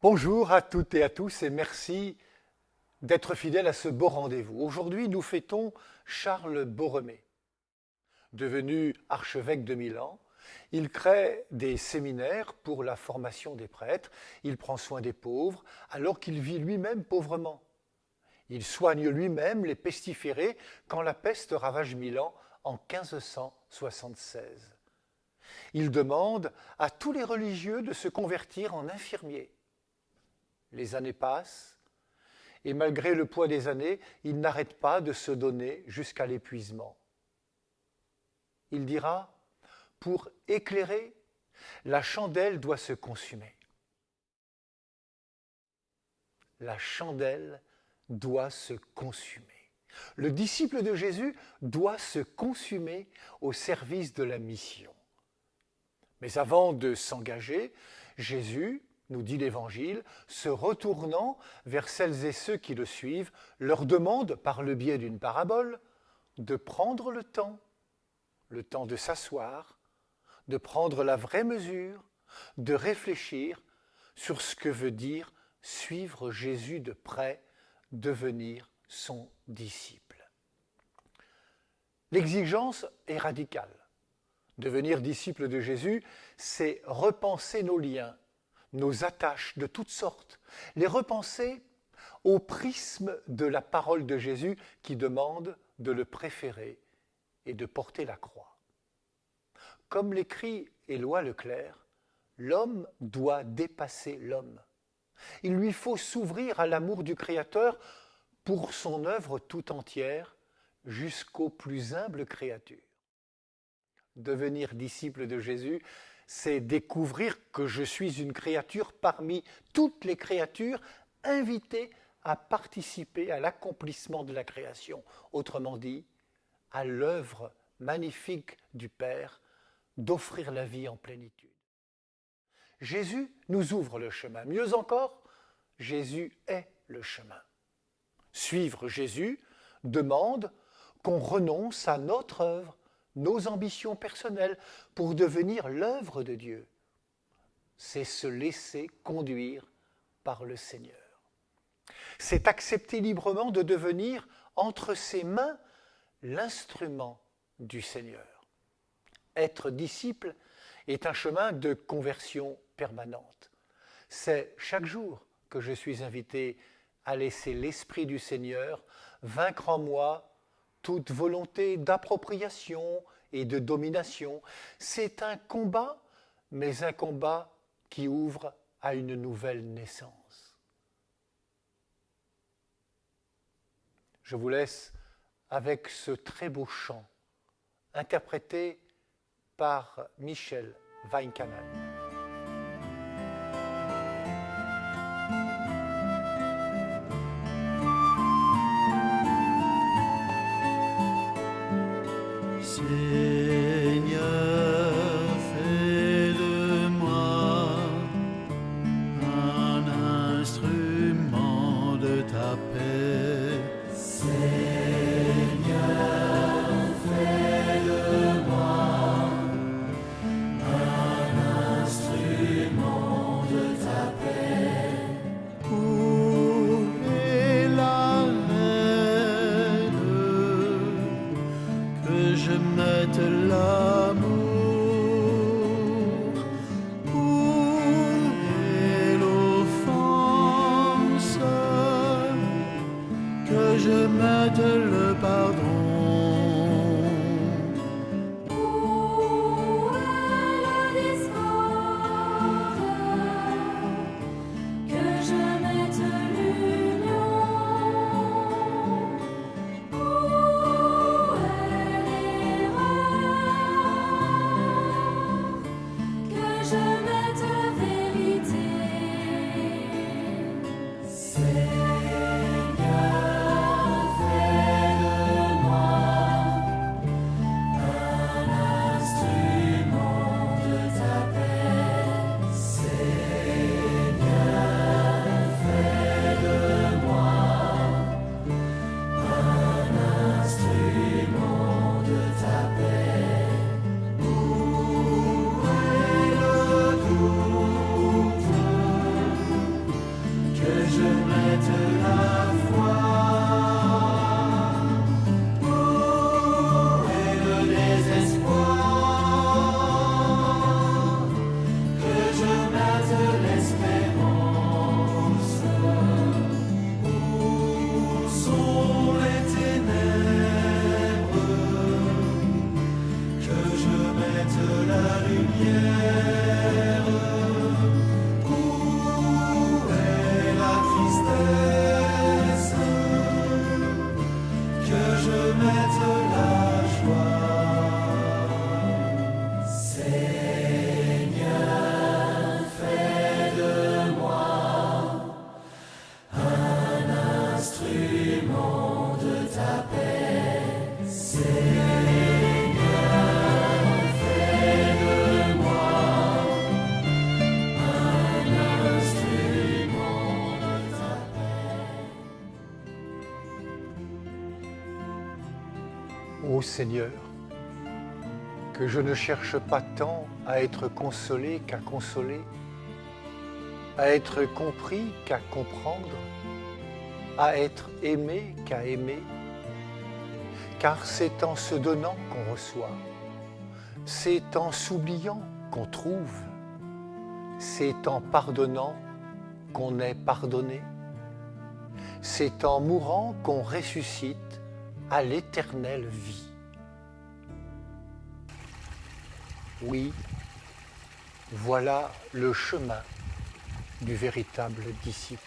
Bonjour à toutes et à tous et merci d'être fidèles à ce beau rendez-vous. Aujourd'hui, nous fêtons Charles Borromée. Devenu archevêque de Milan, il crée des séminaires pour la formation des prêtres. Il prend soin des pauvres alors qu'il vit lui-même pauvrement. Il soigne lui-même les pestiférés quand la peste ravage Milan en 1576. Il demande à tous les religieux de se convertir en infirmiers. Les années passent, et malgré le poids des années, il n'arrête pas de se donner jusqu'à l'épuisement. Il dira, pour éclairer, la chandelle doit se consumer. La chandelle doit se consumer. Le disciple de Jésus doit se consumer au service de la mission. Mais avant de s'engager, Jésus, nous dit l'Évangile, se retournant vers celles et ceux qui le suivent, leur demande, par le biais d'une parabole, de prendre le temps de s'asseoir, de prendre la vraie mesure, de réfléchir sur ce que veut dire suivre Jésus de près, devenir son disciple. L'exigence est radicale. Devenir disciple de Jésus, c'est repenser nos liens, nos attaches de toutes sortes, les repenser au prisme de la parole de Jésus qui demande de le préférer et de porter la croix. Comme l'écrit Éloi Leclerc, l'homme doit dépasser l'homme. Il lui faut s'ouvrir à l'amour du Créateur pour son œuvre tout entière jusqu'aux plus humbles créatures. Devenir disciple de Jésus, c'est découvrir que je suis une créature parmi toutes les créatures invitées à participer à l'accomplissement de la création. Autrement dit, à l'œuvre magnifique du Père d'offrir la vie en plénitude. Jésus nous ouvre le chemin. Mieux encore, Jésus est le chemin. Suivre Jésus demande qu'on renonce à notre œuvre, nos ambitions personnelles pour devenir l'œuvre de Dieu. C'est se laisser conduire par le Seigneur. C'est accepter librement de devenir entre ses mains l'instrument du Seigneur. Être disciple est un chemin de conversion permanente. C'est chaque jour que je suis invité à laisser l'Esprit du Seigneur vaincre en moi toute volonté d'appropriation et de domination. C'est un combat, mais un combat qui ouvre à une nouvelle naissance. Je vous laisse avec ce très beau chant, interprété par Michel Weinkanal. Je mette le pardon. Où est la discorde? Que je mette l'union. Où est l'erreur? Que je mette vérité. Seigneur, fais de que je mette la foi. Où est le désespoir? Que je mette l'espérance. Où sont les ténèbres? Que je mette la lumière. Où est la tristesse? Que je mette la joie. Seigneur, fais de moi un instrument de ta paix. Seigneur, fais de moi un instrument de ta paix. Ô Seigneur, que je ne cherche pas tant à être consolé qu'à consoler, à être compris qu'à comprendre, à être aimé qu'à aimer, car c'est en se donnant qu'on reçoit, c'est en s'oubliant qu'on trouve, c'est en pardonnant qu'on est pardonné, c'est en mourant qu'on ressuscite à l'éternelle vie. Oui, voilà le chemin du véritable disciple.